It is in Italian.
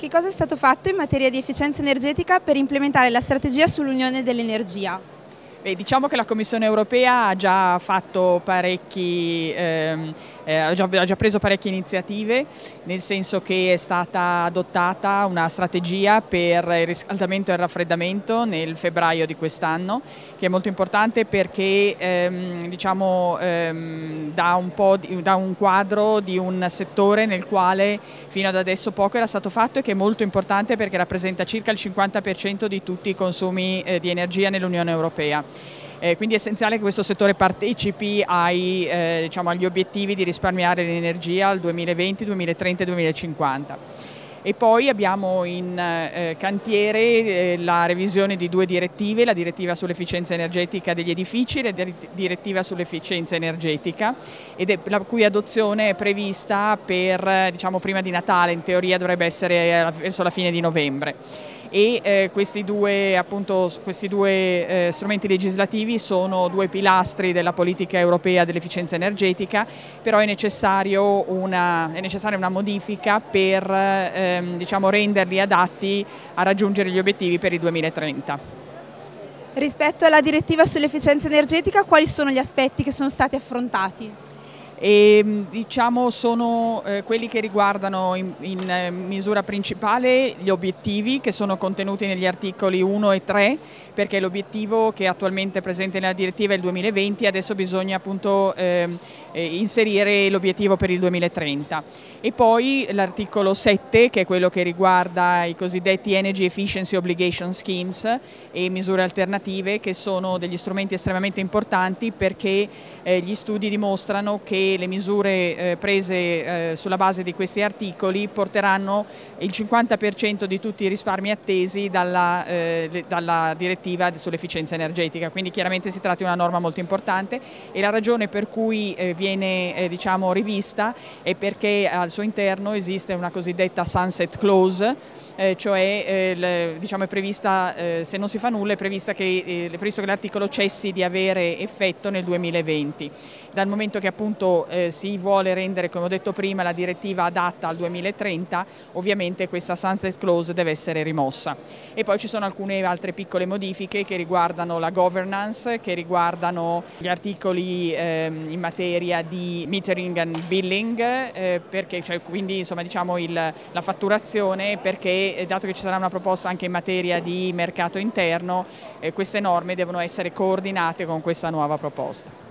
Che cosa è stato fatto in materia di efficienza energetica per implementare la strategia sull'Unione dell'Energia? Diciamo che la Commissione europea ha già fatto ha già preso parecchie iniziative, nel senso che è stata adottata una strategia per il riscaldamento e il raffreddamento nel febbraio di quest'anno, che è molto importante perché dà un quadro di un settore nel quale fino ad adesso poco era stato fatto e che è molto importante perché rappresenta circa il 50% di tutti i consumi di energia nell'Unione Europea. Quindi è essenziale che questo settore partecipi agli obiettivi di risparmiare l'energia al 2020, 2030 e 2050. E poi abbiamo in cantiere la revisione di due direttive, la direttiva sull'efficienza energetica degli edifici e la direttiva sull'efficienza energetica, la cui adozione è prevista per prima di Natale, in teoria dovrebbe essere verso la fine di novembre. Questi due strumenti legislativi sono due pilastri della politica europea dell'efficienza energetica, però è necessaria una modifica per renderli adatti a raggiungere gli obiettivi per il 2030. Rispetto alla direttiva sull'efficienza energetica, quali sono gli aspetti che sono stati affrontati? Sono quelli che riguardano in misura principale gli obiettivi che sono contenuti negli articoli 1 e 3, perché l'obiettivo che è attualmente presente nella direttiva è il 2020, adesso bisogna appunto inserire l'obiettivo per il 2030. E poi l'articolo 7, che è quello che riguarda i cosiddetti Energy Efficiency Obligation Schemes e misure alternative, che sono degli strumenti estremamente importanti perché gli studi dimostrano che le misure prese sulla base di questi articoli porteranno il 50% di tutti i risparmi attesi dalla direttiva sull'efficienza energetica, quindi chiaramente si tratta di una norma molto importante e la ragione per cui viene rivista è perché al suo interno esiste una cosiddetta sunset clause, cioè è prevista, se non si fa nulla, è previsto che l'articolo cessi di avere effetto nel 2020. Dal momento che appunto si vuole rendere, come ho detto prima, la direttiva adatta al 2030, ovviamente questa sunset clause deve essere rimossa. E poi ci sono alcune altre piccole modifiche che riguardano la governance, che riguardano gli articoli in materia di metering and billing, quindi la fatturazione, perché dato che ci sarà una proposta anche in materia di mercato interno, queste norme devono essere coordinate con questa nuova proposta.